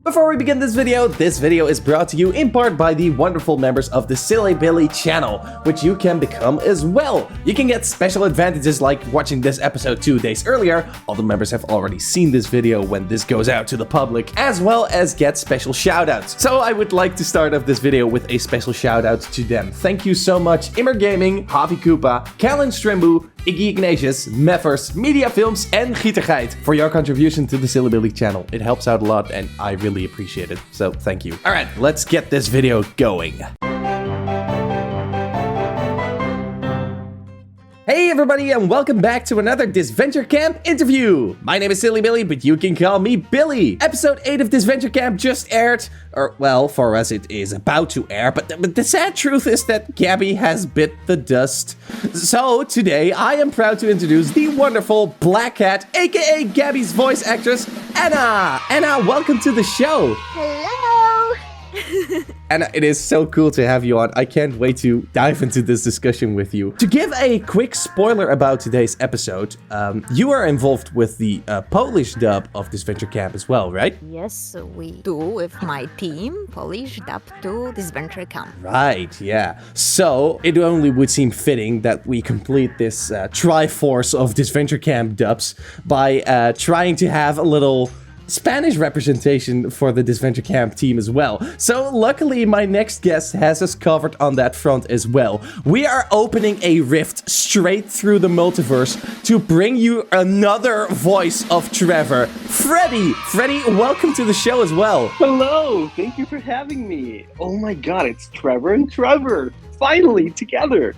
Before we begin this video is brought to you in part by the wonderful members of the Silly Billy channel, which you can become as well. You can get special advantages like watching this episode 2 days earlier, all the members have already seen this video when this goes out to the public, as well as get special shoutouts. So I would like to start off this video with a special shoutout to them. Thank you so much Immer Gaming, Javi Koopa, Callan Strimbu, Iggy Ignatius, Meffers, Media Films en Gietergeit for your contribution to the Silly Billy channel. It helps out a lot and I really appreciate it, so thank you. Alright, let's get this video going. Hey everybody and welcome back to another Disventure Camp interview! My name is Silly Billy, but you can call me Billy! Episode 8 of Disventure Camp just aired, or well, for us it is about to air, but the sad truth is that Gabby has bit the dust. So today I am proud to introduce the wonderful BlackCat, aka Gabby's voice actress, Anna! Anna, welcome to the show! Hello! Anna, it is so cool to have you on. I can't wait to dive into this discussion with you. To give a quick spoiler about today's episode, you are involved with the Polish dub of Disventure Camp as well, right? Yes, we do with my team, Polish dub to Disventure Camp. Right, yeah. So, it only would seem fitting that we complete this triforce of Disventure Camp dubs by trying to have a little Spanish representation for the Disventure Camp team as well. So luckily my next guest has us covered on that front as well. We are opening a rift straight through the multiverse to bring you another voice of Trevor, Freddy. Freddy, welcome to the show as well. Hello, thank you for having me. Oh my god, it's Trevor and Trevor, finally together.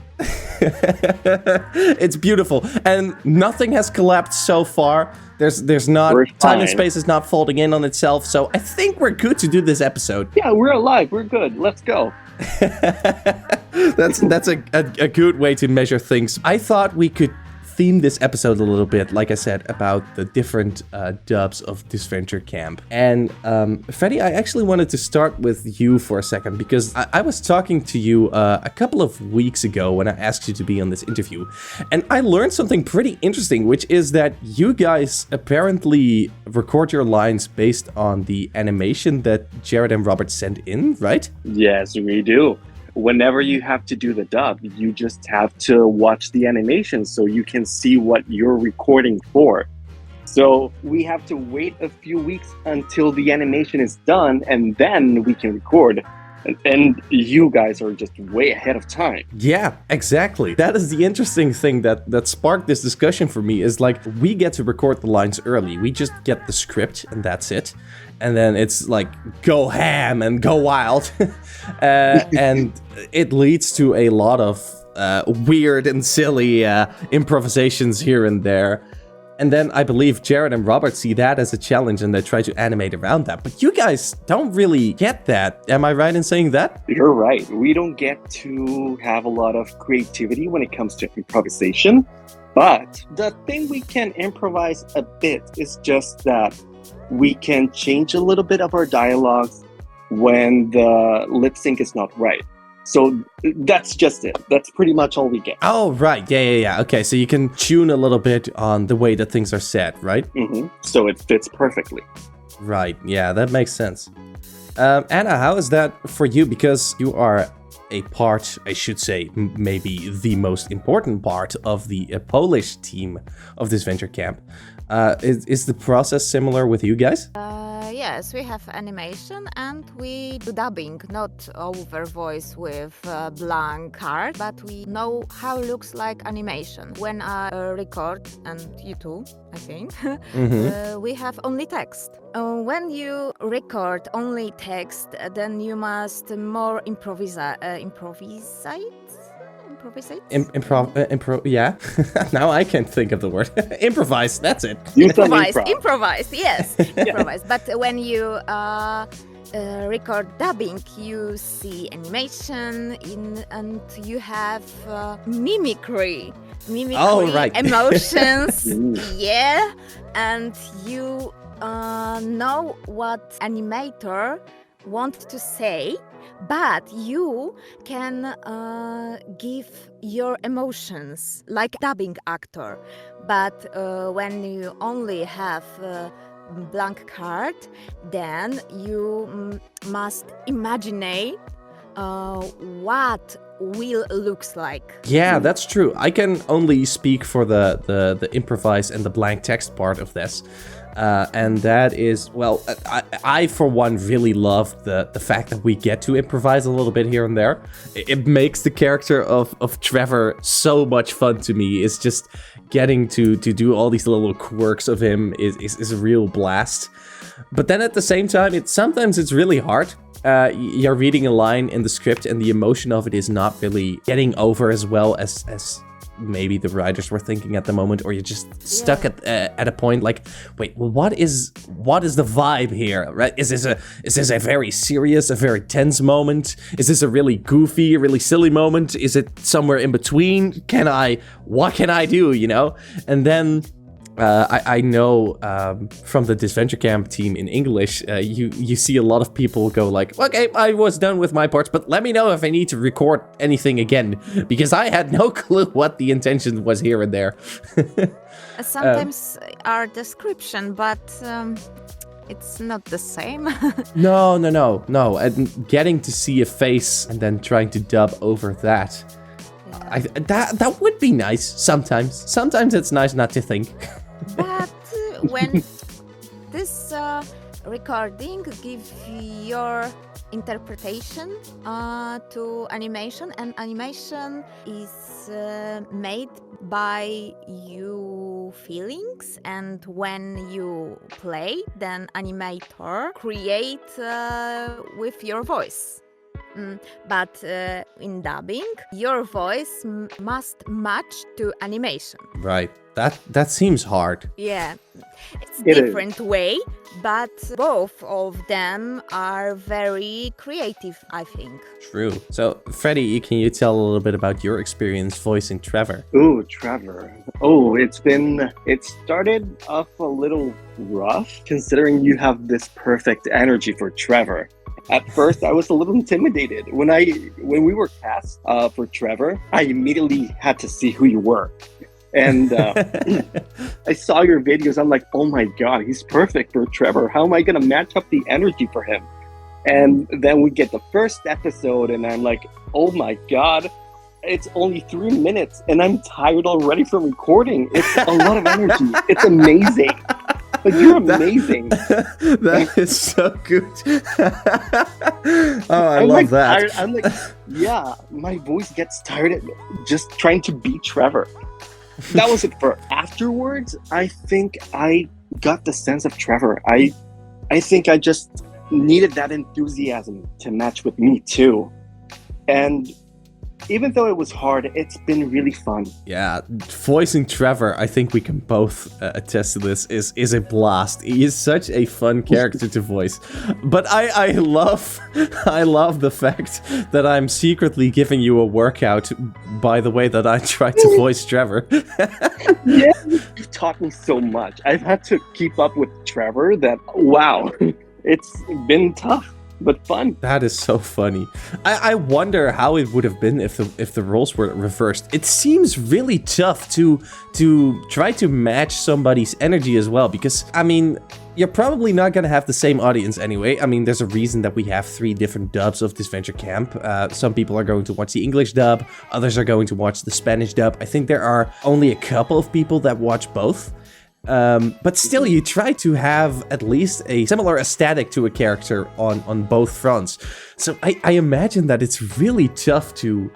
It's beautiful, and nothing has collapsed so far. There's not, time and space is not folding in on itself, so I think we're good to do this episode. Yeah, we're alive, we're good, let's go. That's a good way to measure things. I thought we could theme this episode a little bit, like I said, about the different dubs of Disventure Camp. And Freddy, I actually wanted to start with you for a second because I was talking to you a couple of weeks ago when I asked you to be on this interview, and I learned something pretty interesting, which is that you guys apparently record your lines based on the animation that Jared and Robert sent in, right? Yes, we do. Whenever you have to do the dub, you just have to watch the animation so you can see what you're recording for. So we have to wait a few weeks until the animation is done and then we can record. And you guys are just way ahead of time. Yeah, exactly. That is the interesting thing that sparked this discussion for me, is like, we get to record the lines early. We just get the script and that's it. And then it's like, go ham and go wild. And it leads to a lot of weird and silly improvisations here and there. And then I believe Jared and Robert see that as a challenge and they try to animate around that. But you guys don't really get that. Am I right in saying that? You're right. We don't get to have a lot of creativity when it comes to improvisation. But the thing we can improvise a bit is just that we can change a little bit of our dialogues when the lip sync is not right. So that's just it. That's pretty much all we get. Oh, right. Yeah. Okay, so you can tune a little bit on the way that things are said, right? Mm-hmm. So it fits perfectly. Right. Yeah, that makes sense. Anna, how is that for you? Because you are a part, I should say, maybe the most important part of the Polish team of Disventure Camp. Is the process similar with you guys? Yes, we have animation and we do dubbing, not over voice with blank card, but we know how it looks like animation. When I record, and you too, I think, we have only text. When you record only text, then you must more improvise. Yeah. Now I can think of the word. Improvise, that's it. Improvise, yes. Improvise. But when you record dubbing, you see animation and you have mimicry. Oh, right. Emotions. Yeah. And you know what animator want to say, but you can give your emotions like dubbing actor. But when you only have blank card, then you must imagine what will looks like. Yeah, that's true. I can only speak for the improvise and the blank text part of this. And that is, well, I for one really love the fact that we get to improvise a little bit here and there. It makes the character of Trevor so much fun to me. It's just getting to do all these little quirks of him is a real blast. But then at the same time, sometimes it's really hard. You're reading a line in the script and the emotion of it is not really getting over as well as maybe the writers were thinking at the moment, or you're just stuck at a point like, wait, well, what is the vibe here, right? Is this a very serious, a very tense moment? Is this a really goofy, really silly moment? Is it somewhere in between? What can I do, you know? And then I know from the Disventure Camp team in English, you see a lot of people go like, okay, I was done with my parts, but let me know if I need to record anything again, because I had no clue what the intention was here and there. Sometimes our description, but it's not the same. No. And getting to see a face and then trying to dub over that. That would be nice sometimes. Sometimes it's nice not to think. But when this recording gives your interpretation to animation, and animation is made by you feelings, and when you play, then animator create with your voice. But in dubbing, your voice must match to animation. Right. That seems hard. Yeah, it's It different way, but both of them are very creative, I think. True. So, Freddie, can you tell a little bit about your experience voicing Trevor? Ooh, Trevor. Oh, it started off a little rough, considering you have this perfect energy for Trevor. At first, I was a little intimidated. When we were cast for Trevor, I immediately had to see who you were. And I saw your videos. I'm like, oh my God, he's perfect for Trevor. How am I going to match up the energy for him? And then we get the first episode and I'm like, oh my God, it's only 3 minutes and I'm tired already from recording. It's a lot of energy. It's amazing. Like, you're amazing. That is so good. I love like, that. I'm like, yeah, my voice gets tired at just trying to beat Trevor. That was it. For afterwards, I think I got the sense of Trevor. I think I just needed that enthusiasm to match with me too. And even though it was hard, it's been really fun. Yeah, voicing Trevor, I think we can both attest to this, is a blast. He is such a fun character to voice. But I love the fact that I'm secretly giving you a workout by the way that I try to voice Trevor. Yeah, you've taught me so much. I've had to keep up with Trevor that, wow, it's been tough. But fun. That is so funny. I wonder how it would have been if the roles were reversed. It seems really tough to try to match somebody's energy as well, because I mean, you're probably not gonna have the same audience anyway. I mean, there's a reason that we have 3 different dubs of Disventure Camp. Some people are going to watch the English dub, others are going to watch the Spanish dub. I think there are only a couple of people that watch both. But still, you try to have at least a similar aesthetic to a character on both fronts. So I imagine that it's really tough to,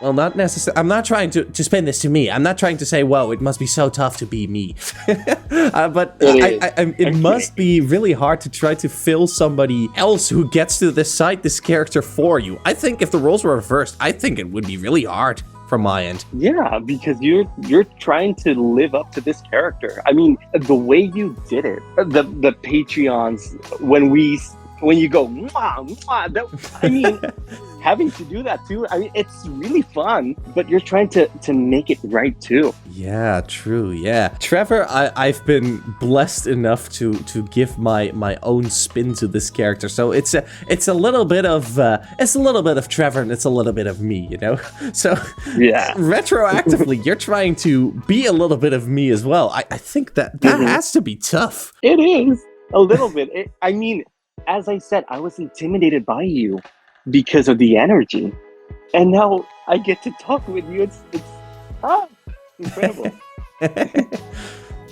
well, not necessarily, I'm not trying to spin this to me. I'm not trying to say, whoa, it must be so tough to be me. But it must be really hard to try to fill somebody else who gets to decide this character for you. I think if the roles were reversed, I think it would be really hard. From my end. Yeah, because you're trying to live up to this character. I mean, the way you did it, the Patreons, when we when you go, mwah, mwah, having to do that too, it's really fun, but you're trying to make it right too. Yeah, true. Yeah, Trevor, I've been blessed enough to give my own spin to this character, so it's a little bit of Trevor and it's a little bit of me, you know. So yeah, retroactively, you're trying to be a little bit of me as well. I think that has to be tough. It is a little bit. As I said, I was intimidated by you because of the energy, and now I get to talk with you. It's incredible.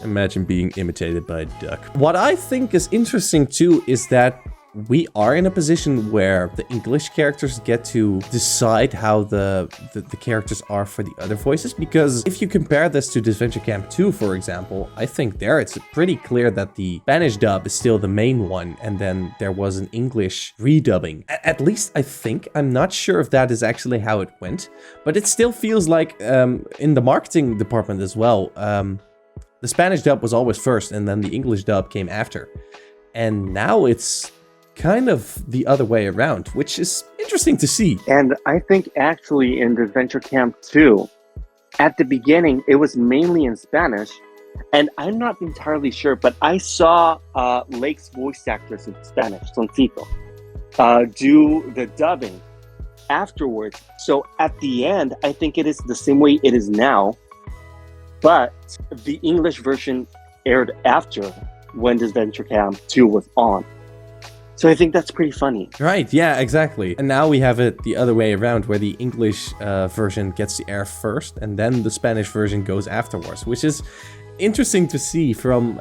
Imagine being imitated by a duck. What I think is interesting too is that we are in a position where the English characters get to decide how the characters are for the other voices, because if you compare this to Disventure Camp 2, for example, I think there it's pretty clear that the Spanish dub is still the main one, and then there was an English redubbing. At least I think. I'm not sure if that is actually how it went, but it still feels like in the marketing department as well, the Spanish dub was always first, and then the English dub came after. And now it's kind of the other way around, which is interesting to see. And I think actually in Disventure Camp 2, at the beginning, it was mainly in Spanish. And I'm not entirely sure, but I saw Lake's voice actors in Spanish, Soncito, do the dubbing afterwards. So at the end, I think it is the same way it is now, but the English version aired after when Disventure Camp 2 was on. So I think that's pretty funny. Right, yeah, exactly. And now we have it the other way around, where the English version gets to air first, and then the Spanish version goes afterwards, which is interesting to see from,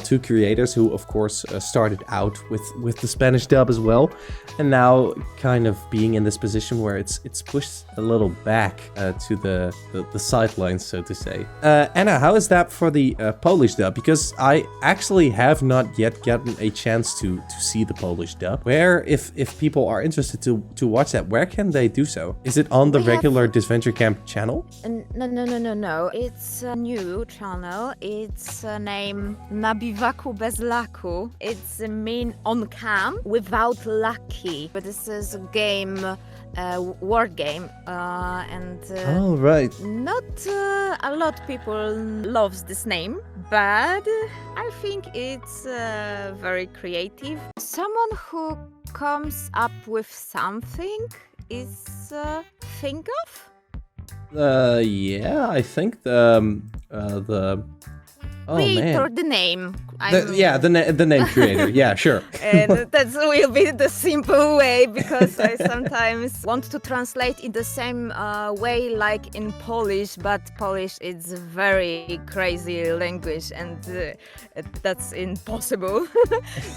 two creators who, of course, started out with the Spanish dub as well, and now kind of being in this position where it's pushed a little back to the sidelines, so to say. Anna, how is that for the Polish dub? Because I actually have not yet gotten a chance to see the Polish dub. Where, if people are interested to watch that, where can they do so? Is it on the regular Disventure Camp channel? No. It's a new channel. It's named Na biwaku bez laku. It's mean on camp without lucky. But this is a game, word game, and oh, right. Not a lot of people loves this name, but I think it's very creative. Someone who comes up with something is think of. Yeah, I think the Creator, the name. The name creator. Yeah, sure. And that will be the simple way, because I sometimes want to translate in the same way like in Polish, but Polish is a very crazy language, and that's impossible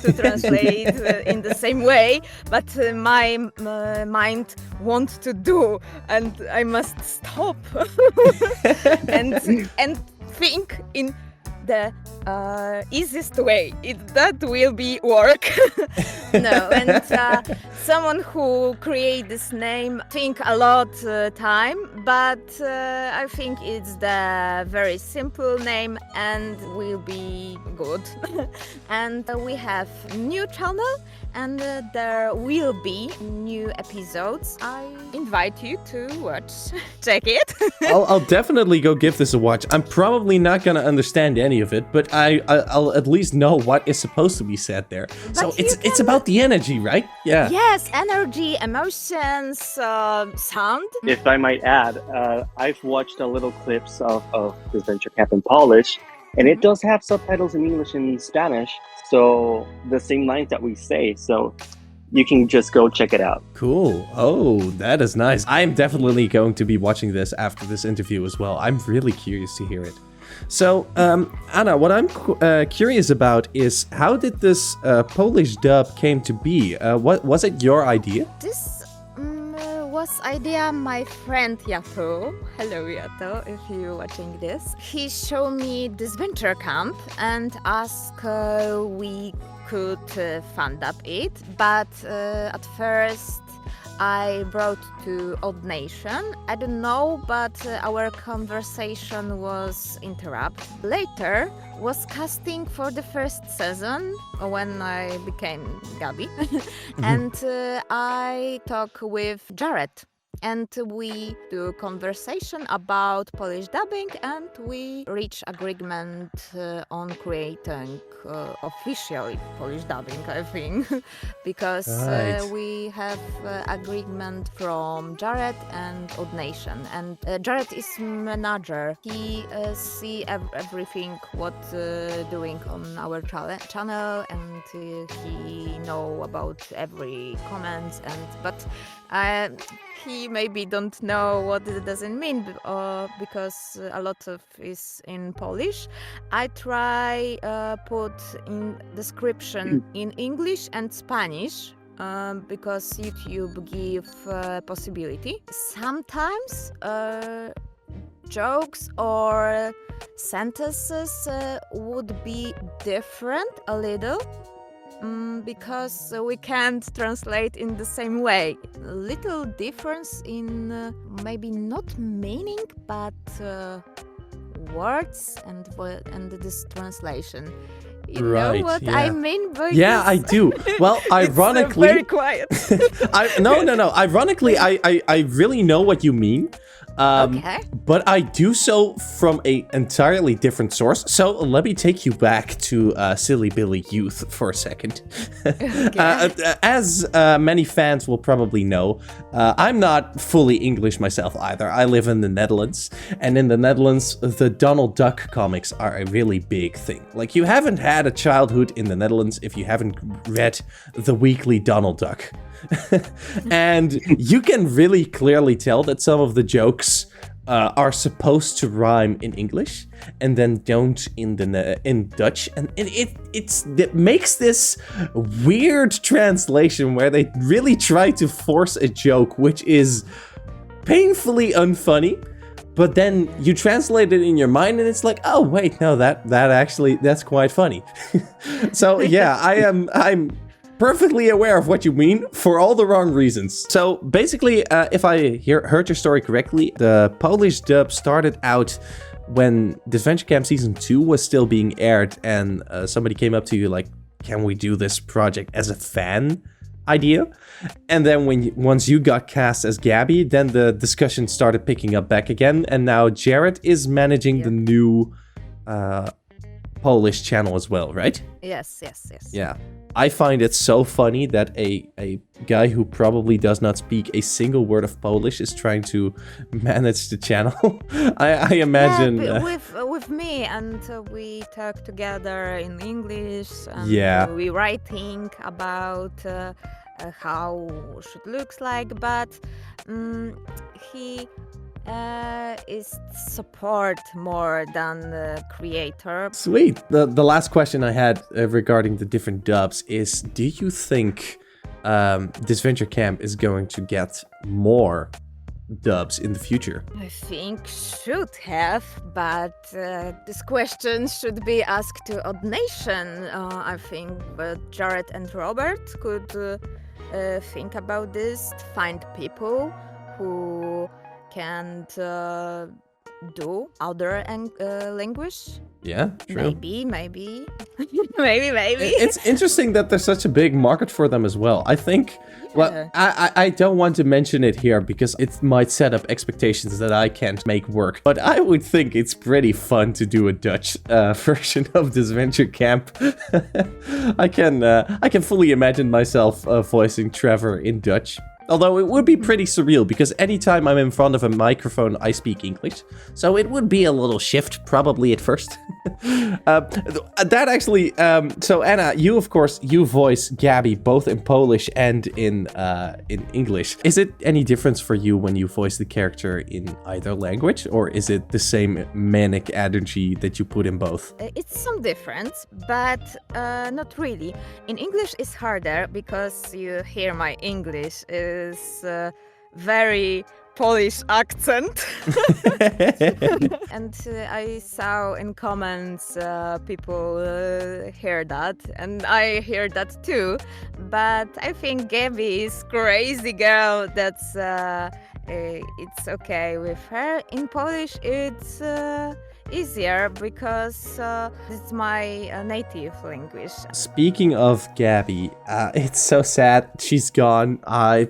to translate in the same way. But my mind wants to do, and I must stop and think in the easiest way. That will be work. No, and someone who create this name think a lot time, but I think it's the very simple name and will be good. And we have new channel, and there will be new episodes. I invite you to watch. Check it. I'll definitely go give this a watch. I'm probably not gonna understand any of it, but I'll at least know what is supposed to be said there. But so it's about the energy, right? Yeah. Yes, energy, emotions, sound. If I might add, I've watched a little clips of Disventure Camp in Polish, and it does have subtitles in English and Spanish, so the same lines that we say, so you can just go check it out. Cool. Oh, that is nice. I'm definitely going to be watching this after this interview as well. I'm really curious to hear it. So, Anna, what I'm curious about is, how did this Polish dub came to be? What was it your idea? This was idea my friend Yato. Hello Yato, if you're watching this. He showed me Disventure Camp and asked we could fund up it, but at first I brought to Odd Nation. I don't know, but our conversation was interrupted. Later was casting for the first season when I became Gabi. And I talk with Jared. And we do conversation about Polish dubbing, and we reach agreement on creating officially Polish dubbing, I think, because Right. we have agreement from Jared and Odd Nation. And Jared is manager. He see everything what doing on our channel, and he know about every comments. But he maybe don't know what it doesn't mean because a lot of is in Polish. I try put in description in English and Spanish because YouTube give possibility. Sometimes jokes or sentences would be different a little. Because we can't translate in the same way. Little difference in maybe not meaning, but words and this translation. You Right, know what yeah. I mean by Yeah, I this? do. Well, It's, ironically, very quiet. no. Ironically, I really know what you mean. Okay. But I do so from a entirely different source. So let me take you back to Silly Billy Youth for a second. As many fans will probably know, I'm not fully English myself either. I live in the Netherlands, and in the Netherlands, the Donald Duck comics are a really big thing. Like, you haven't had a childhood in the Netherlands if you haven't read the weekly Donald Duck. And you can really clearly tell that some of the jokes are supposed to rhyme in English and then don't in Dutch, and it makes this weird translation where they really try to force a joke which is painfully unfunny. But then you translate it in your mind and it's like, oh wait, no, that's quite funny. So yeah, I'm perfectly aware of what you mean for all the wrong reasons. So basically, if I heard your story correctly, the Polish dub started out when Disventure Camp Season 2 was still being aired, and somebody came up to you like, can we do this project as a fan idea? And then once you got cast as Gabby, then the discussion started picking up back again, and now Jared is managing the new Polish channel as well, right? Yes. Yeah. I find it so funny that a guy who probably does not speak a single word of Polish is trying to manage the channel. I imagine... Yeah, with me, and we talk together in English, and Yeah. we writing about how should looks like, but he is support more than the creator. Sweet. The last question I had regarding the different dubs is, do you think Disventure Camp is going to get more dubs in the future? I think should have, but this question should be asked to Odd Nation. I think, but Jared and Robert could think about this, find people who can do other language. Yeah, true. Maybe. maybe. It's interesting that there's such a big market for them as well. I think, well, I don't want to mention it here because it might set up expectations that I can't make work. But I would think it's pretty fun to do a Dutch version of Disventure Camp. I can fully imagine myself voicing Trevor in Dutch. Although it would be pretty surreal because anytime I'm in front of a microphone, I speak English. So it would be a little shift, probably at first. That actually, so Anna, you of course, you voice Gabby both in Polish and in English. Is it any difference for you when you voice the character in either language, or is it the same manic energy that you put in both? It's some difference, but not really. In English it's harder because you hear my English is very Polish accent. And I saw in comments people hear that, and I hear that too. But I think Gabby is crazy girl. That's it's okay with her. In Polish, it's easier because it's my native language. Speaking of Gabby, it's so sad she's gone. I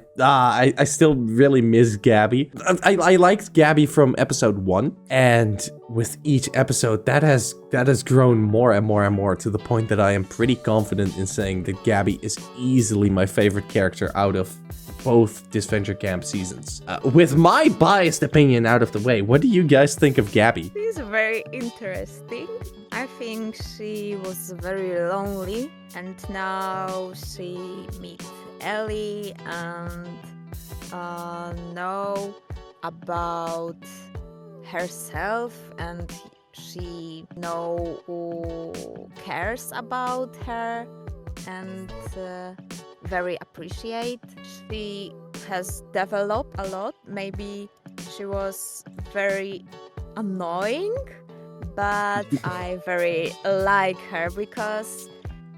still really miss Gabby. I liked Gabby from episode 1, and with each episode that has grown more and more and more to the point that I am pretty confident in saying that Gabby is easily my favorite character out of both Disventure Camp seasons. With my biased opinion out of the way, what do you guys think of Gabby? She's very interesting. I think she was very lonely, and now she meets Ellie and know about herself, and she know who cares about her and very appreciate. She has developed a lot. Maybe she was very annoying, but I very like her because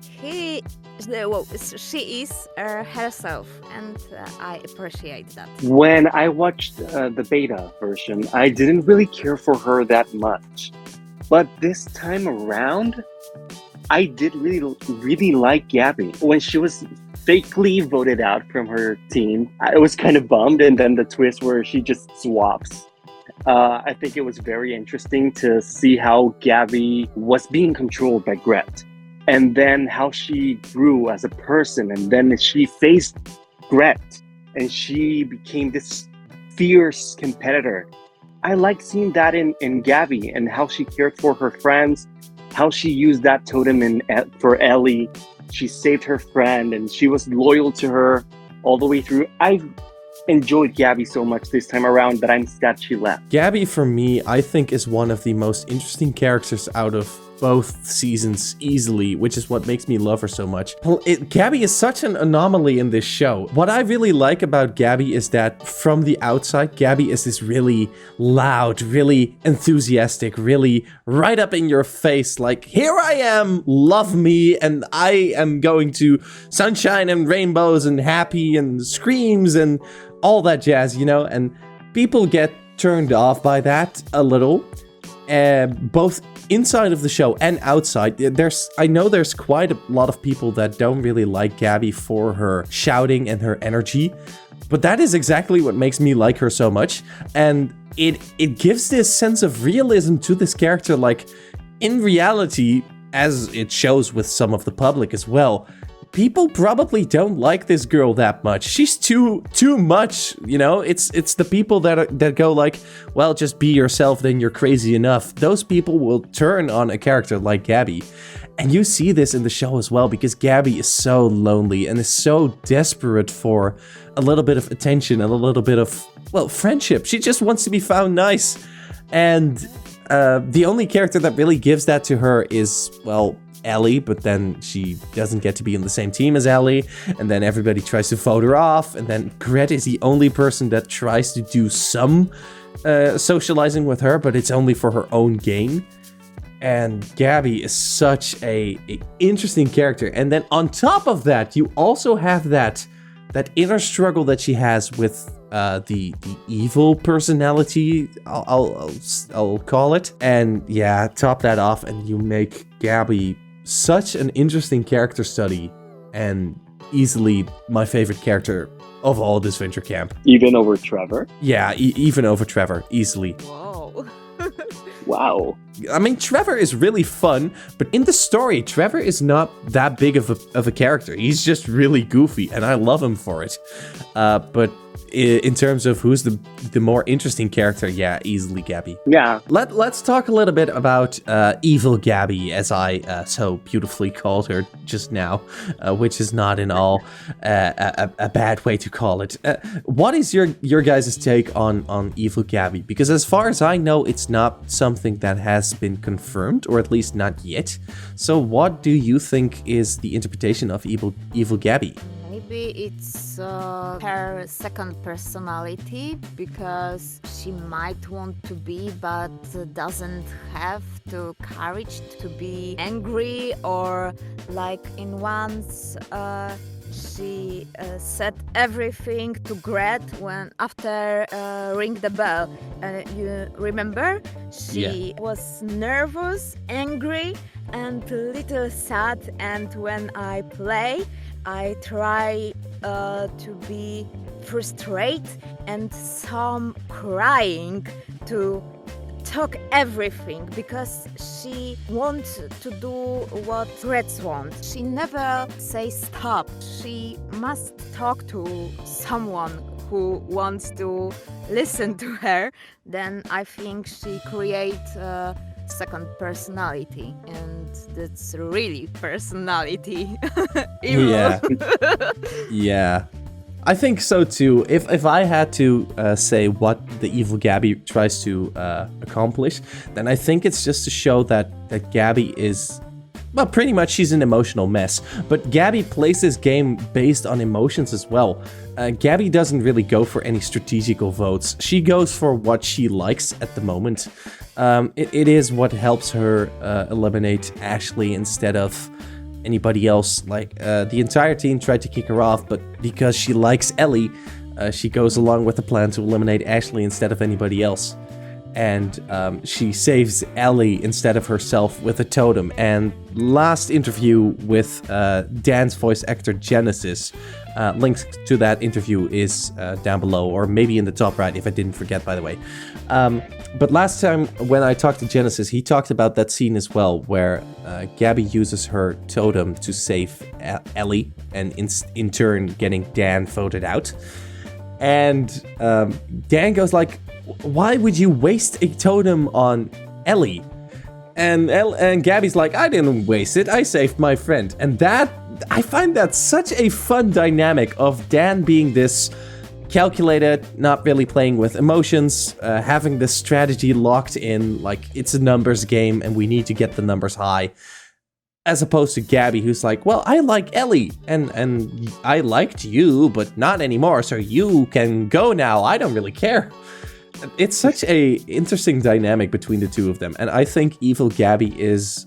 she is herself, and I appreciate that. When I watched the beta version, I didn't really care for her that much. But this time around, I did really like Gabby. When she was fakely voted out from her team, I was kind of bummed, and then the twist where she just swaps. I think it was very interesting to see how Gabby was being controlled by Gret, and then how she grew as a person, and then she faced Gret, and she became this fierce competitor. I like seeing that in Gabby, and how she cared for her friends, how she used that totem for Ellie. She saved her friend, and she was loyal to her all the way through. I've enjoyed Gabby so much this time around that I'm sad she left. Gabby, for me, I think is one of the most interesting characters out of both seasons easily, which is what makes me love her so much. Gabby is such an anomaly in this show. What I really like about Gabby is that from the outside, Gabby is this really loud, really enthusiastic, really right up in your face, like, here I am, love me, and I am going to sunshine and rainbows and happy and screams and all that jazz, you know? And people get turned off by that a little, both inside of the show and outside. I know there's quite a lot of people that don't really like Gabby for her shouting and her energy, but that is exactly what makes me like her so much. And it gives this sense of realism to this character. Like, in reality, as it shows with some of the public as well, people probably don't like this girl that much. She's too much, you know? It's the people that go like, well, just be yourself, then you're crazy enough. Those people will turn on a character like Gabby. And you see this in the show as well, because Gabby is so lonely and is so desperate for a little bit of attention and a little bit of, well, friendship. She just wants to be found nice. And the only character that really gives that to her is, well, Ellie, but then she doesn't get to be in the same team as Ellie, and then everybody tries to vote her off, and then Gret is the only person that tries to do some socializing with her, but it's only for her own gain. And Gabby is such a interesting character. And then on top of that, you also have that inner struggle that she has with the evil personality, I'll call it. And yeah, top that off, and you make Gabby such an interesting character study, and easily my favorite character of all Disventure Camp. Even over Trevor? Yeah, even over Trevor, easily. Whoa. Wow. I mean, Trevor is really fun, but in the story, Trevor is not that big of a character. He's just really goofy, and I love him for it. But in terms of who's the more interesting character, yeah, easily Gabby. Yeah. Let's talk a little bit about evil Gabby, as I so beautifully called her just now, which is not in all a bad way to call it. What is your guys' take on evil Gabby? Because as far as I know, it's not something that has been confirmed, or at least not yet. So what do you think is the interpretation of evil Gabby? I Maybe it's her second personality because she might want to be but doesn't have the courage to be angry, or like in once she said everything to Gret when after ring the bell. You remember? She was nervous, angry, and a little sad. And when I play, I try to be frustrated and some crying to talk everything because she wants to do what Gretz wants. She never says stop. She must talk to someone who wants to listen to her. Then I think she creates a second personality, and that's really personality. Evil. Yeah. Yeah. I think so too. If I had to say what the evil Gabby tries to accomplish, then I think it's just to show that Gabby is, well, pretty much she's an emotional mess. But Gabby plays this game based on emotions as well. Gabby doesn't really go for any strategical votes. She goes for what she likes at the moment. It is what helps her eliminate Ashley instead of anybody else. Like the entire team tried to kick her off, but because she likes Ellie, she goes along with the plan to eliminate Ashley instead of anybody else. And she saves Ellie instead of herself with a totem. And last interview with Dan's voice actor Genesis, links to that interview is down below, or maybe in the top right if I didn't forget, by the way. But last time when I talked to Genesis, he talked about that scene as well, where Gabby uses her totem to save Ellie, and in turn getting Dan voted out. And Dan goes like, why would you waste a totem on Ellie? And Gabby's like, I didn't waste it, I saved my friend. And that, I find that such a fun dynamic of Dan being this calculated, not really playing with emotions, having this strategy locked in, like it's a numbers game and we need to get the numbers high. As opposed to Gabby, who's like, well, I like Ellie, and I liked you, but not anymore, so you can go now, I don't really care. It's such a interesting dynamic between the two of them, and I think Evil Gabby is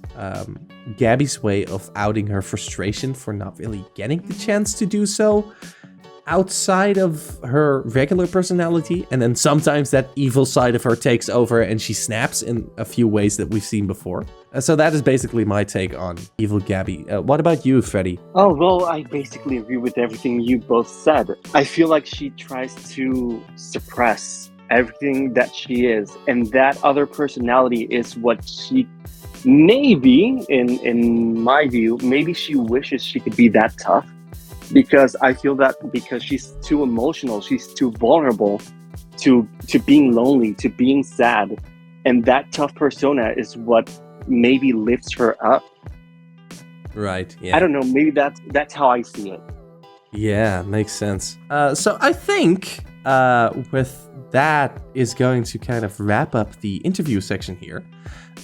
Gabby's way of outing her frustration for not really getting the chance to do so outside of her regular personality, and then sometimes that evil side of her takes over and she snaps in a few ways that we've seen before. So that is basically my take on Evil Gabby. What about you, Freddy? Oh, well, I basically agree with everything you both said. I feel like she tries to suppress everything that she is, and that other personality is what she maybe, in my view, maybe she wishes she could be that tough. Because I feel that because she's too emotional, she's too vulnerable to being lonely, to being sad. And that tough persona is what maybe lifts her up. Right, yeah. I don't know, maybe that's how I see it. Yeah, makes sense. So I think with that is going to kind of wrap up the interview section here.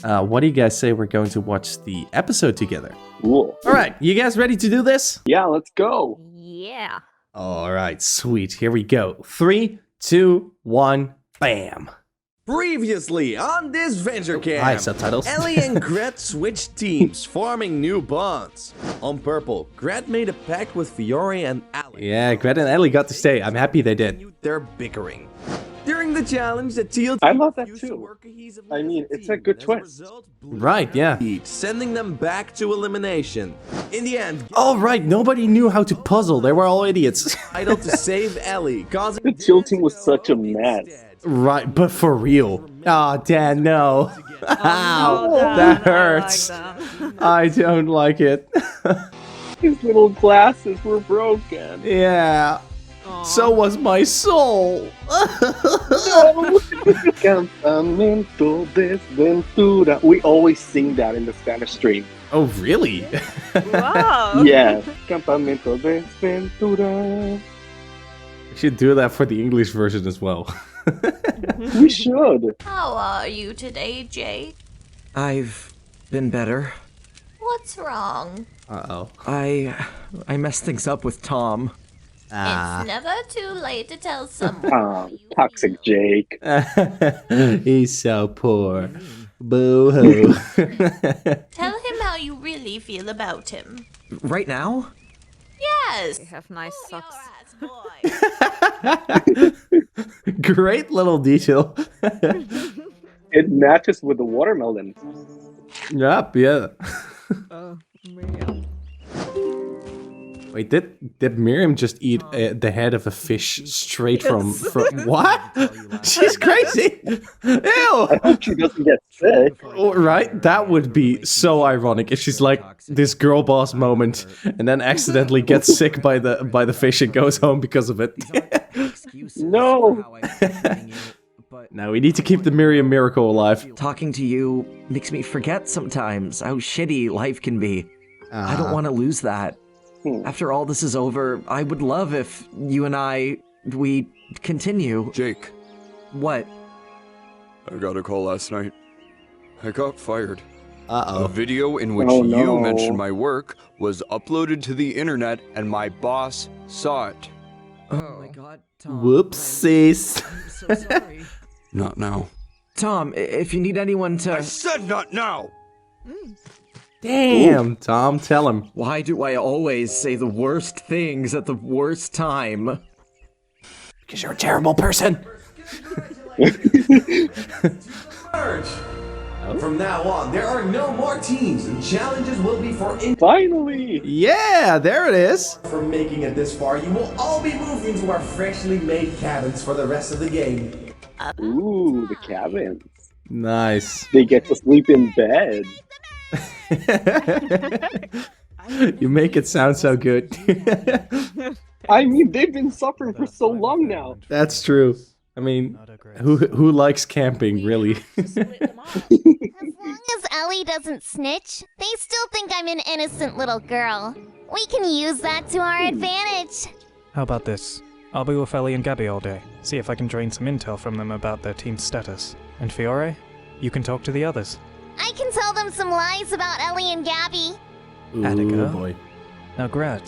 What do you guys say we're going to watch the episode together? Cool. All right, you guys ready to do this? Yeah, let's go. Yeah. All right, sweet. Here we go. 3, 2, 1, bam. Previously on Disventure Camp, Hi, subtitles. Ellie and Gret switched teams, forming new bonds. On purple, Gret made a pact with Fiore and Alex. Yeah, Gret and Ellie got to stay. I'm happy they did. They're bickering. During the challenge, the teal I love that used to too. work cohesively I mean, as a it's a team, good and as twist. result, Right, yeah. sending them back to elimination. In the end, All right, nobody knew how to puzzle. They were all idiots. idle to save Ellie, causing The tilting was such a mess. Right, but for real. Aw, Dan, no. Ow, Dan, that I hurts. like that. I don't like it. His little glasses were broken. Yeah. So was my soul. Campamento Desventura. We always sing that in the Spanish stream. Oh, really? Wow. Yes. Campamento Desventura. We should do that for the English version as well. We should. How are you today, Jake? I've been better. What's wrong? Uh-oh. I messed things up with Tom. It's never too late to tell someone. Oh, toxic Jake. He's so poor. Boo-hoo. Tell him how you really feel about him. Right now? Yes. They have nice socks. Great little detail. It matches with the watermelon. Yep, yeah. Oh, Miriam. Wait, did Miriam just eat the head of a fish straight from what? She's crazy. Ew. I hope she doesn't get sick. Oh, right? That would be so ironic if she's like this girl boss moment and then accidentally gets sick by the fish and goes home because of it. No. Now we need to keep the Miriam miracle alive. Talking to you makes me forget sometimes how shitty life can be. I don't want to lose that. After all this is over, I would love if you and we continue. Jake, What? I got a call last night. I got fired. A Uh-oh. video in which Oh, you no. mentioned my work was uploaded to the internet and my boss saw it. Oh my god, Tom. Whoopsies. I'm so sorry. Not now. Tom, if you need anyone I to... said not now! Damn, Tom, tell him. Why do I always say the worst things at the worst time? Because you're a terrible person. From now on, there are no more teams, and challenges will be for Finally. Yeah, there it is. For making it this far, you will all be moved into our freshly made cabins for the rest of the game. Ooh, the cabins. Nice. They get to sleep in bed. You make it sound so good. I mean, they've been suffering for so long now. That's true. I mean, who likes camping, really? As long as Ellie doesn't snitch, they still think I'm an innocent little girl. We can use that to our advantage. How about this? I'll be with Ellie and Gabby all day. See if I can drain some intel from them about their team's status. And Fiore, you can talk to the others. I can tell them some lies about Ellie and Gabby. Atta Ooh, girl. boy. Now, Grat,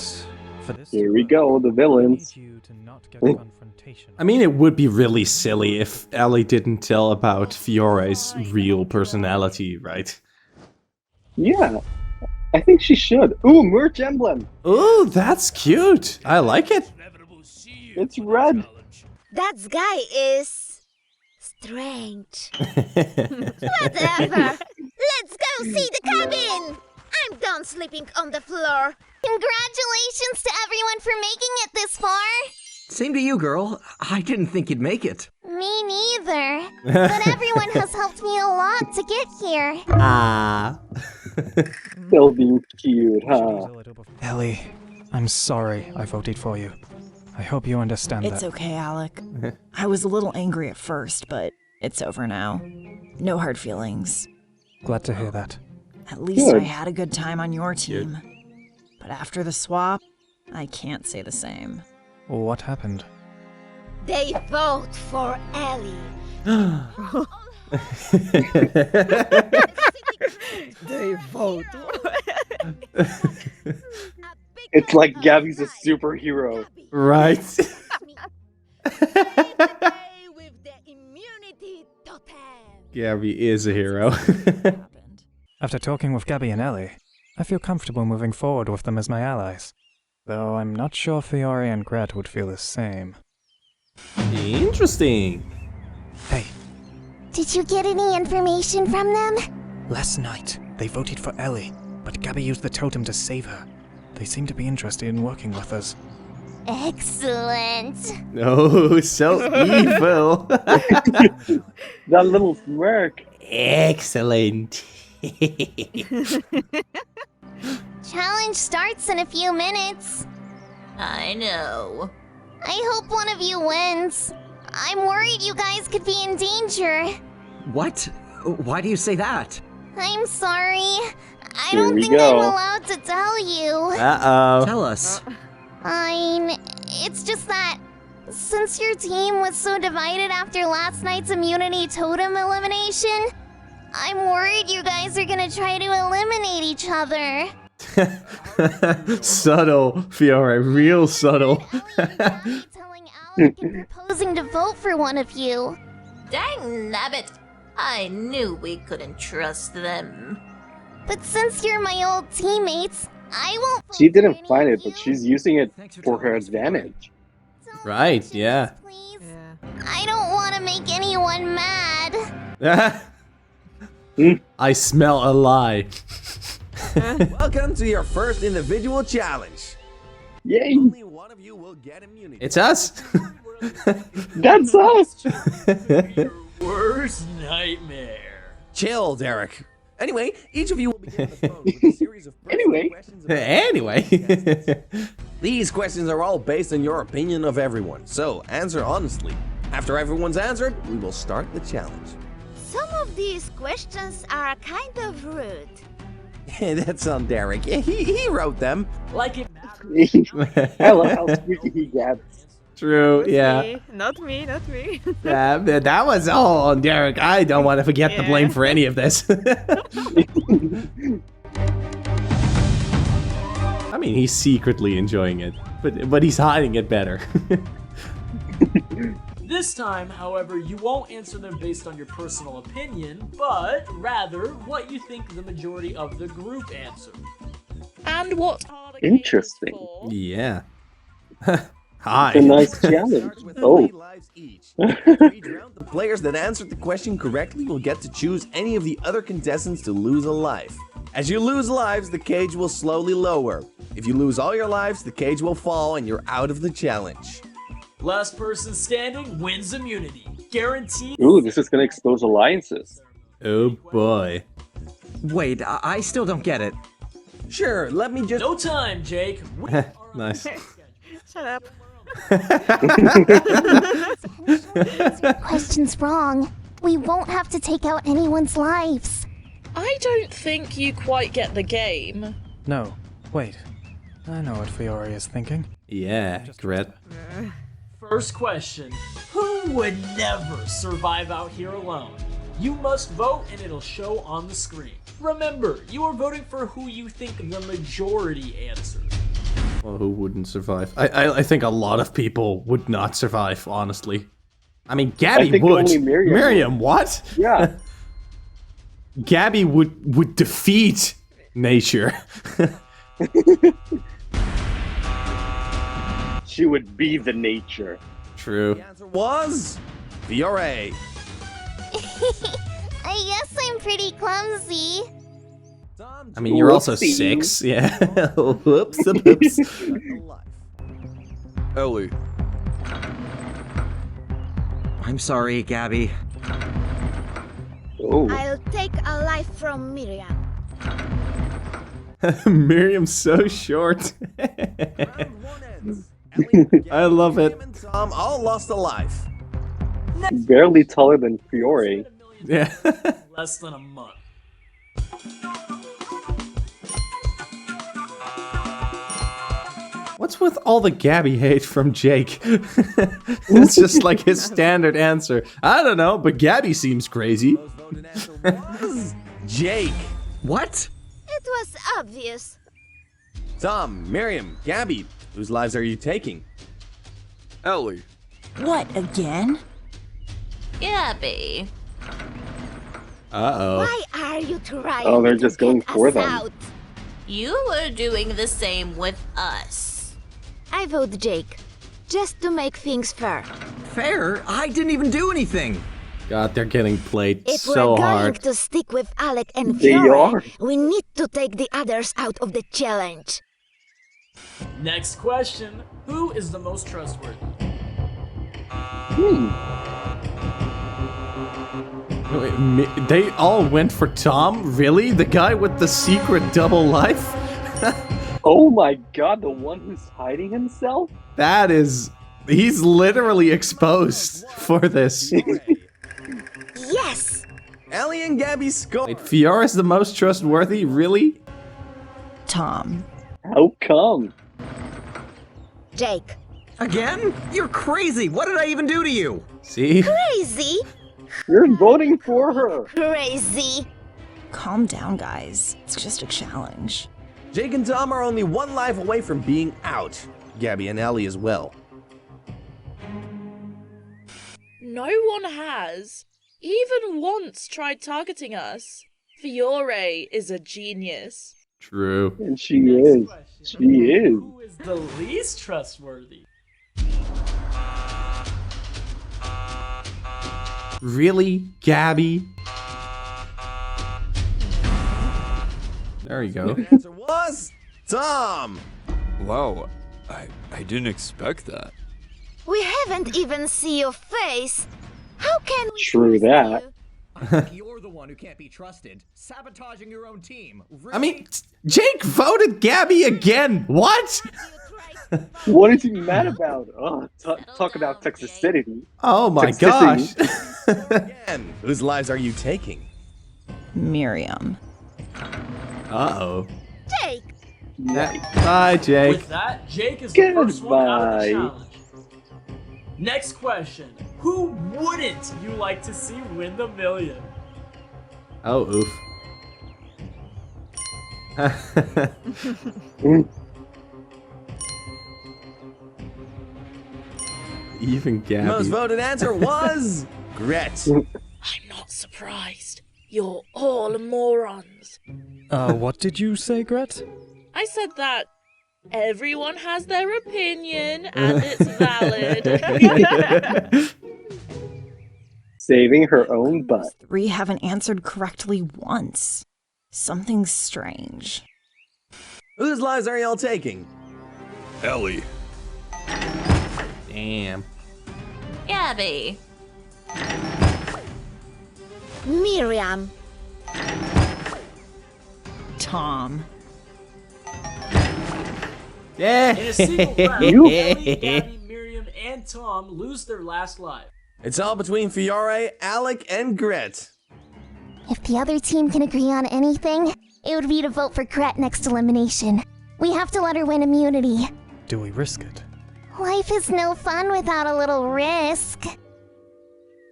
for this, Here we go, the villains. I need you to not get a confrontation. I mean, it would be really silly if Ellie didn't tell about Fiore's real personality, right? Yeah, I think she should. Ooh, merch emblem. Oh, that's cute. I like it. It's red. That guy is strange. Whatever. Let's go see the cabin. I'm done sleeping on the floor. Congratulations to everyone for making it this far. Same to you, girl. I didn't think you'd make it. Me neither. But everyone has helped me a lot to get here. Ah. Still being cute, huh? Ellie, I'm sorry I voted for you. I hope you understand It's that. okay, Alec. I was a little angry at first, but it's over now. No hard feelings. Glad to hear that. At least Good. I had a good time on your team. But after the swap, I can't say the same. What happened? They vote for Ellie. They vote. It's like Gabby's a superhero. Right. Gabby is a hero. After talking with Gabby and Ellie, I feel comfortable moving forward with them as my allies. Though I'm not sure Fiore and Grat would feel the same. Interesting. Hey, Did you get any information from them? last night they voted for Ellie, but Gabby used the totem to save her. They seem to be interested in working with us. Excellent. Oh, so evil. That little smirk. Excellent. Challenge starts in a few minutes. I know. I hope one of you wins. I'm worried you guys could be in danger. What? Why do you say that? I'm sorry. I Here don't we think go. I'm allowed to tell you. Uh-oh. Tell us. It's just that since your team was so divided after last night's immunity totem elimination, I'm worried you guys are gonna try to eliminate each other. Subtle, Fiore, real subtle. Telling Alec and proposing to vote for one of you. Dang nabbit! I knew we couldn't trust them. But since you're my old teammates, I won't. She didn't find it, but she's using it for her advantage. Right, yeah. Please. I don't want to make anyone mad. I smell a lie. Welcome to your first individual challenge. Yay! Only one of you will get immunity. It's us. That's us! Worst nightmare. Chill, Derek. Anyway, each of you will be given a phone with a series of personal questions about Anyway. These questions are all based on your opinion of everyone, so answer honestly. After everyone's answered, we will start the challenge. Some of these questions are kind of rude. That's on Derek. Yeah, he wrote them. Like it I love how squeaky he gets. True, yeah. Not me. That was all on Derek. I don't want to forget the blame for any of this. I mean, he's secretly enjoying it, but he's hiding it better. This time, however, you won't answer them based on your personal opinion, but rather what you think the majority of the group answered. And what are the Interesting. cases for? Yeah. Hi. It's a nice challenge. Oh. The players that answered the question correctly will get to choose any of the other contestants to lose a life. As you lose lives, the cage will slowly lower. If you lose all your lives, the cage will fall and you're out of the challenge. Last person standing wins immunity. Guaranteed. Ooh, this is gonna expose alliances. Oh boy. Wait, I still don't get it. Sure, let me just... No time, Jake. Nice. Shut up. Question's wrong. We won't have to take out anyone's lives. I don't think you quite get the game. No, wait. I know what Fiore is thinking. Yeah, Gret. First question. Who would never survive out here alone? You must vote and it'll show on the screen. Remember, you are voting for who you think the majority answered. Well, who wouldn't survive? I think a lot of people would not survive, honestly. I mean, Gabby think would. only Miriam what? Yeah. Gabby would defeat nature. She would be the nature. True. The answer was... Fiore. I guess I'm pretty clumsy. I mean, you're also Whoopsie. 6. Yeah. Whoops. Whoops. Ellie. I'm sorry, Gabby. Oh. I'll take a life from Miriam. Miriam's so short. Round 1 ends. Ellie, Gabby, I love it. Miriam, and Tom all lost a life. Barely taller than Fiore. Yeah. Less than a month. What's with all the Gabby hate from Jake? It's just like his standard answer. I don't know, but Gabby seems crazy. Most voted answer was... Jake. What? It was obvious. Tom, Miriam, Gabby, whose lives are you taking? Ellie. What, again? Gabby. Uh-oh. Why are you trying Oh, they're to just going get for us them. out? You were doing the same with us. I vote Jake, just to make things fair. Fair? I didn't even do anything. God, they're getting played If so we're going hard. to stick with Alec and They Fiore, are. we need to take the others out of the challenge. Next question. Who is the most trustworthy? Wait, they all went for Tom? Really? The guy with the secret double life? Oh my god, the one who's hiding himself? That is... He's literally exposed for this. Yes! Ellie and Gabby score. Wait, Fiora's the most trustworthy? Really? Tom. How come? Jake. Again? You're crazy. What did I even do to you? See? Crazy? You're voting for her! Crazy! Calm down, guys. It's just a challenge. Jake and Tom are only one life away from being out. Gabby and Ellie as well. No one has, even once, tried targeting us. Fiore is a genius. True. And she is. She is. Who is the least trustworthy? Really, Gabby? There you go. The answer was Tom. Wow, I didn't expect that. We haven't even seen your face. How can we True trust that. you? I think you're the one who can't be trusted. Sabotaging your own team. Really? I mean, Jake voted Gabby again. What? What is he mad about? Oh, talk about toxicity. Oh my Toxicity. gosh. Again, whose lives are you taking? Miriam. Uh-oh. Jake! Bye, Jake. With that, Jake is the first one out of the Goodbye. challenge. Next question. Who wouldn't you like to see win the million? Oh, oof. Even Gabby. Most voted answer was Gret. I'm not surprised. You're all morons. What did you say, Gret? I said that everyone has their opinion and it's valid. Saving her own butt. Three haven't answered correctly once. Something strange. Whose lives are y'all taking? Ellie. Damn. Gabby. Miriam. Tom. Yeah. In a single round, Ellie, Gabby, Miriam, and Tom lose their last life. It's all between Fiore, Alec, and Gret. If the other team can agree on anything, it would be to vote for Gret next elimination. We have to let her win immunity. Do we risk it? Life is no fun without a little risk.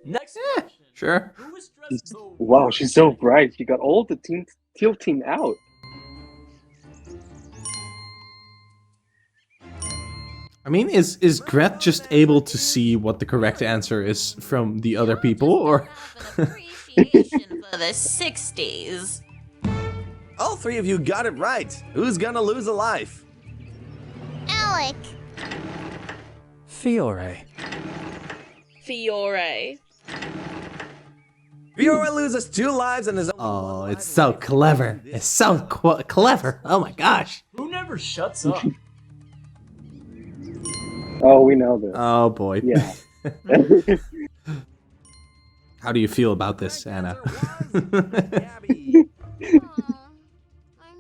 Next question. Sure. Who is dressed the Wow, she's so bright. She got all the teal team out. I mean, is Gret just able to see what the correct answer is from the other people, or? Appreciation for the 60s. All three of you got it right. Who's gonna lose a life? Alec. Fiore. Fiore. Fiore loses 2 lives and is. Oh, it's so clever. It's so clever. Oh my gosh. Who never shuts up? Oh, we know this. Oh boy. Yeah. How do you feel about this, Anna? I'm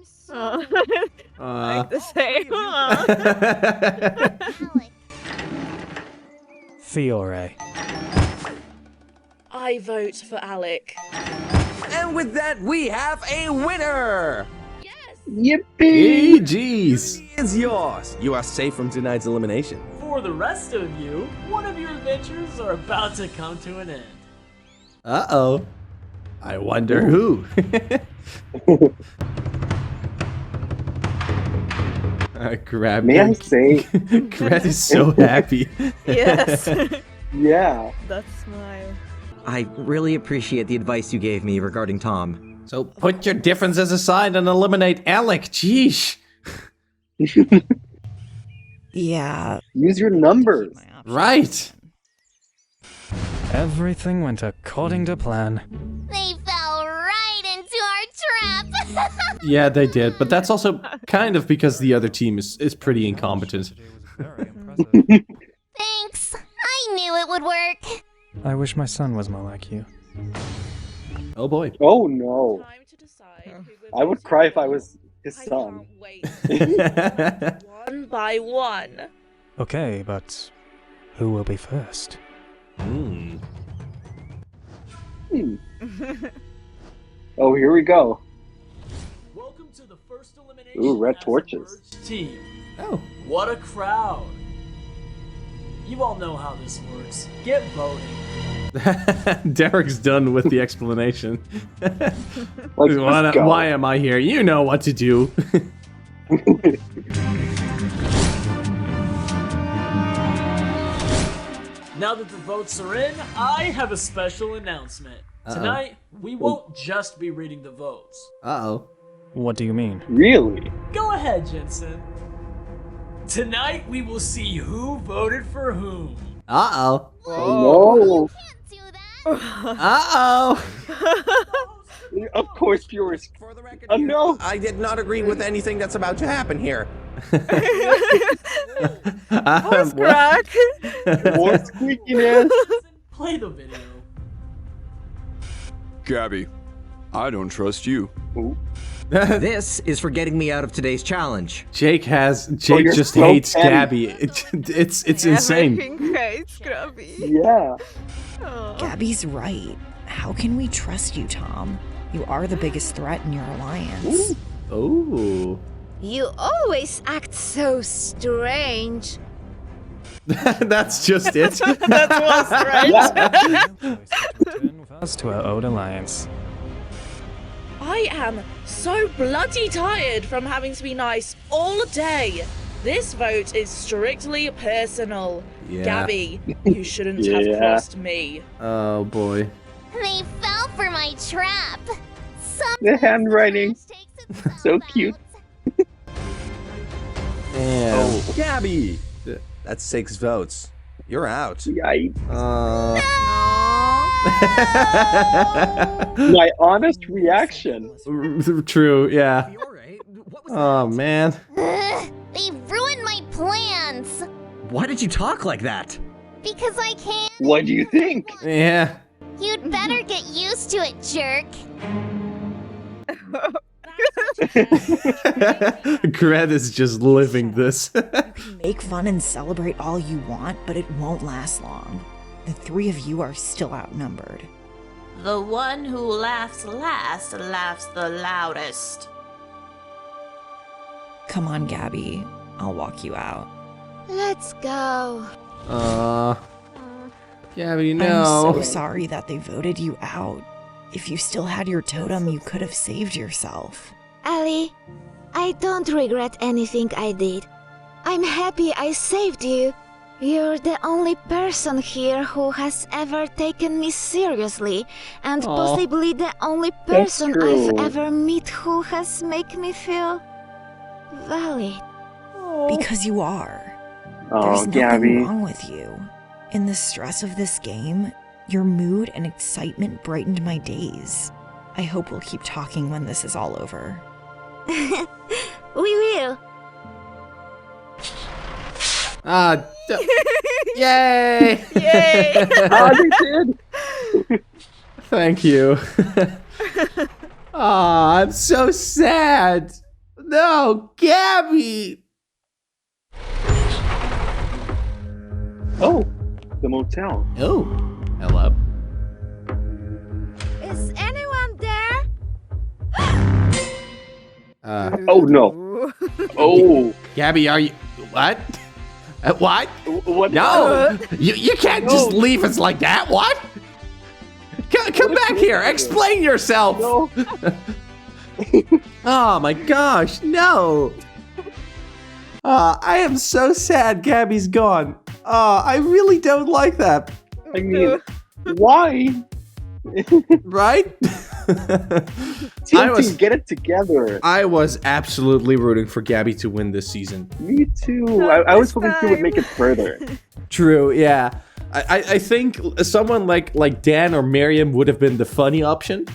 so like the same. Fiore. I vote for Alec. And with that, we have a winner! Yippee! Jeez. Is yours. You are safe from tonight's elimination. For the rest of you, one of your adventures are about to come to an end. Uh-oh. I wonder who. Grab. May I say? Gret is so happy. Yes. Yeah. That's my... I really appreciate the advice you gave me regarding Tom. So put your differences aside and eliminate Alec. Jeesh. Yeah. Use your numbers. Right. Everything went according to plan. They fell right into our trap. Yeah, they did, but that's also kind of because the other team is pretty incompetent. Thanks. I knew it would work. I wish my son was more like you. Oh boy. Oh no. Time to decide who I would cry if I was his I son. can't wait. One by one. Okay, but who will be first? Hmm. Oh, here we go. Welcome to the first elimination. Ooh, red as the torches. merged team. Oh. What a crowd. You all know how this works. Get voting. Derek's done with the explanation. Let's go. Why am I here? You know what to do. Now that the votes are in, I have a special announcement. Tonight, we won't just be reading the votes. Uh-oh. What do you mean? Really? Go ahead, Jensen. Tonight, we will see who voted for whom. Uh-oh. No. Uh-oh. Of course, viewers. Oh no! I did not agree with anything that's about to happen here. What? More squeakiness. Play the video. Gabby, I don't trust you. This is for getting me out of today's challenge. Jake you're just so hates petty. Gabby. It's insane. hates Grubby. Yeah. Gabby's right. How can we trust you, Tom? You are the biggest threat in your alliance. Oh. You always act so strange. That's just it. That's what's right. With us to our old alliance. I am so bloody tired from having to be nice all day. This vote is strictly personal. Yeah. Gabby, you shouldn't have Yeah. crossed me. Oh boy. They fell for my trap. The handwriting. So cute. Damn. Oh, Gabby! That's 6 votes. You're out. Yikes. My My honest reaction. True, yeah. Oh man. They ruined my plans. Why did you talk like that? Because I can't. What do you think? Yeah. You'd better get used to it, jerk. Gret is just living this. Make fun and celebrate all you want, but it won't last long. The 3 of you are still outnumbered. The one who laughs last laughs the loudest. Come on, Gabby. I'll walk you out. Let's go. Gabby, no. I'm so sorry that they voted you out. If you still had your totem, you could have saved yourself. Ali, I don't regret anything I did. I'm happy I saved you. You're the only person here who has ever taken me seriously, and Aw. possibly the only That's person true. I've ever met who has made me feel valid. Because you are. Oh, There's nothing Gabby. wrong with you. In the stress of this game, your mood and excitement brightened my days. I hope we'll keep talking when this is all over. We will. Yay! Yay! They did. Thank you. I'm so sad. No, Gabby. Oh, the motel. Oh, hello. Is anyone there? Oh no. Oh. Gabby, are you what? What? What? No, you can't just leave us like that. What? Come back here. Explain yourself. No. Oh my gosh, no. I am so sad Gabby's gone. I really don't like that. I mean, why? Right? Team, get it together. I was absolutely rooting for Gabby to win this season. Me too. I was hoping she would make it further. True, yeah. I think someone like Dan or Miriam would have been the funny option,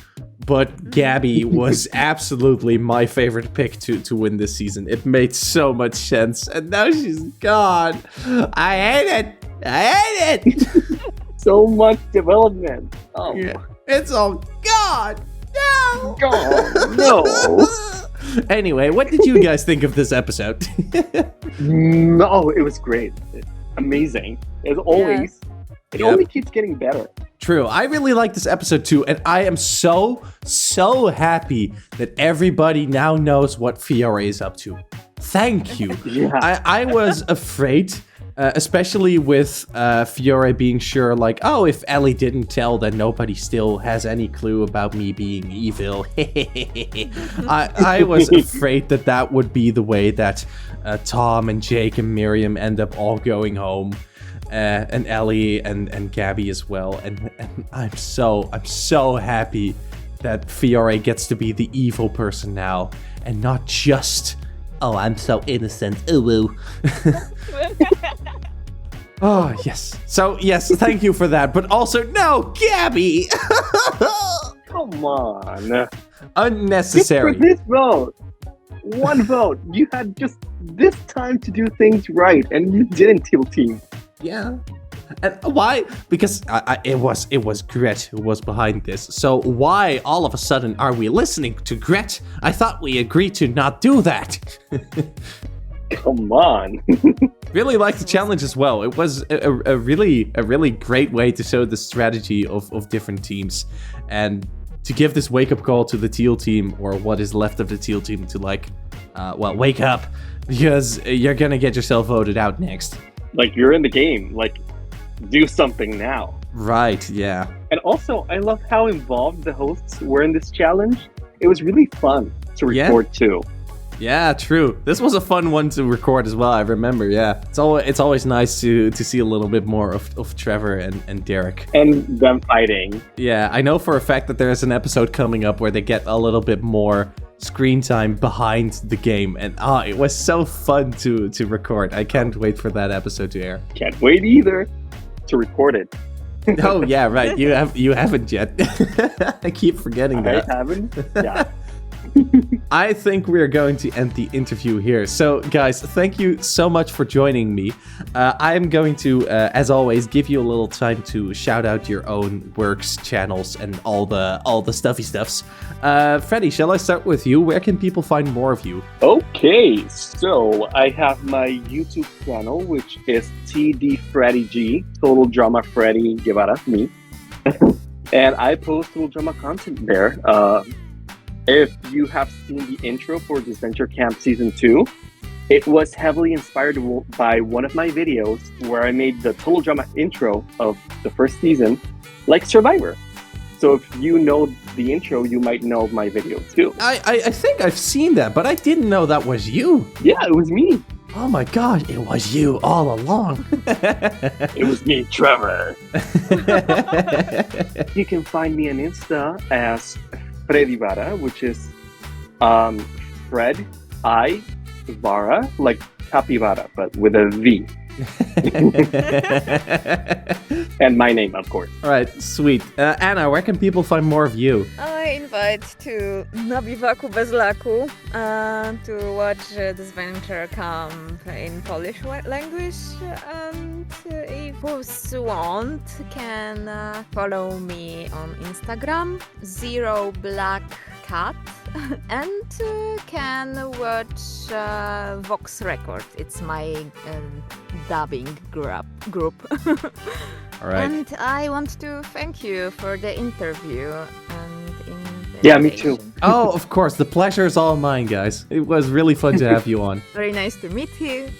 but Gabby was absolutely my favorite pick to win this season. It made so much sense, and now she's gone. I hate it. I hate it. So much development. Oh, yeah. It's all gone. No. God, no. Anyway, what did you guys think of this episode? No, it was great. Amazing. As always. It only keeps getting better. True. I really like this episode too, and I am so happy that everybody now knows what Fiore is up to. Thank you. Yeah. I was afraid Especially with Fiore being sure, like, oh, if Ellie didn't tell, then nobody still has any clue about me being evil. I was afraid that would be the way that Tom and Jake and Miriam end up all going home. And Ellie and Gabby as well. And I'm so happy that Fiore gets to be the evil person now. And not just, oh, I'm so innocent. Ooh. Oh, yes. So, yes, thank you for that. But also, no, Gabby! Come on. Unnecessary. Just for this vote. One vote. You had just this time to do things right, and you didn't, Teal Team. Yeah. And why? Because it was Gret who was behind this. So why all of a sudden are we listening to Gret? I thought we agreed to not do that. Come on. Really liked the challenge as well. It was a really great way to show the strategy of different teams, and to give this wake-up call to the Teal Team, or what is left of the Teal Team, to like, well, wake up, because you're gonna get yourself voted out next. Like, you're in the game. Like, do something now. Right, yeah. And also, I love how involved the hosts were in this challenge. It was really fun to record too. Yeah, true. This was a fun one to record as well, I remember, yeah. It's always nice to see a little bit more of Trevor and Derek. And them fighting. Yeah, I know for a fact that there's an episode coming up where they get a little bit more screen time behind the game, and it was so fun to record. I can't wait for that episode to air. Can't wait either to record it. Oh yeah, right. You haven't yet. I keep forgetting that. I haven't? Yeah. I think we're going to end the interview here. So, guys, thank you so much for joining me. I'm going to, as always, give you a little time to shout out your own works, channels, and all the stuffy stuffs. Freddy, shall I start with you? Where can people find more of you? Okay, so I have my YouTube channel, which is TD Freddy G, Total Drama Freddy Guevara, me. And I post total drama content there. If you have seen the intro for Disventure Camp Season 2, it was heavily inspired by one of my videos where I made the total drama intro of the first season, like Survivor. So if you know the intro, you might know my video too. I think I've seen that, but I didn't know that was you. Yeah, it was me. Oh my god, it was you all along. It was me, Trevor. You can find me on Insta as Freddy Vara, which is Fred I Vara, like capybara, but with a V. And my name, of course. All right, sweet. Anna, where can people find more of you? I invite to Na Biwaku bez laku to watch Disventure Camp in Polish language, and if you want, can follow me on Instagram, 0BlackCat, and can watch Vox Record. It's my dubbing group. All right. And I want to thank you for the interview and yeah, me too. Oh, of course. The pleasure is all mine, guys. It was really fun to have you on. Very nice to meet you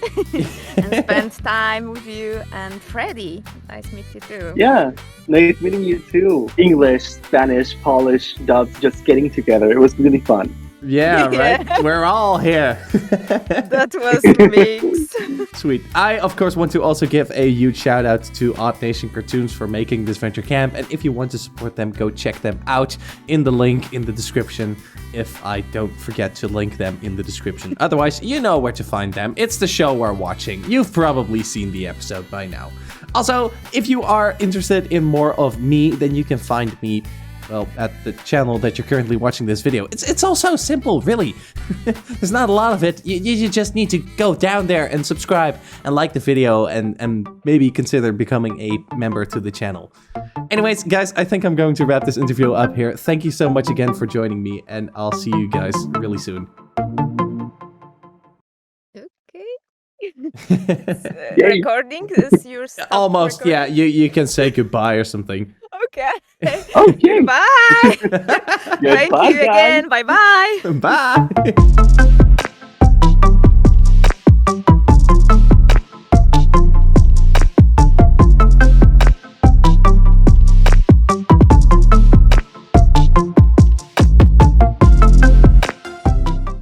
and spend time with you. And Freddy, nice to meet you too. Yeah, nice meeting you too. English, Spanish, Polish dubs just getting together. It was really fun. Yeah, right? We're all here. That was a mix. Sweet. I, of course, want to also give a huge shout out to Odd Nation Cartoons for making Disventure Camp. And if you want to support them, go check them out in the link in the description. If I don't forget to link them in the description. Otherwise, you know where to find them. It's the show we're watching. You've probably seen the episode by now. Also, if you are interested in more of me, then you can find me, well, at the channel that you're currently watching this video. It's all so simple, really. There's not a lot of it. You just need to go down there and subscribe and like the video and maybe consider becoming a member to the channel. Anyways, guys, I think I'm going to wrap this interview up here. Thank you so much again for joining me, and I'll see you guys really soon. Recording is yours. Almost, yeah. You can say goodbye or something. Okay. Okay. Bye. Thank you again. Bye-bye. Bye.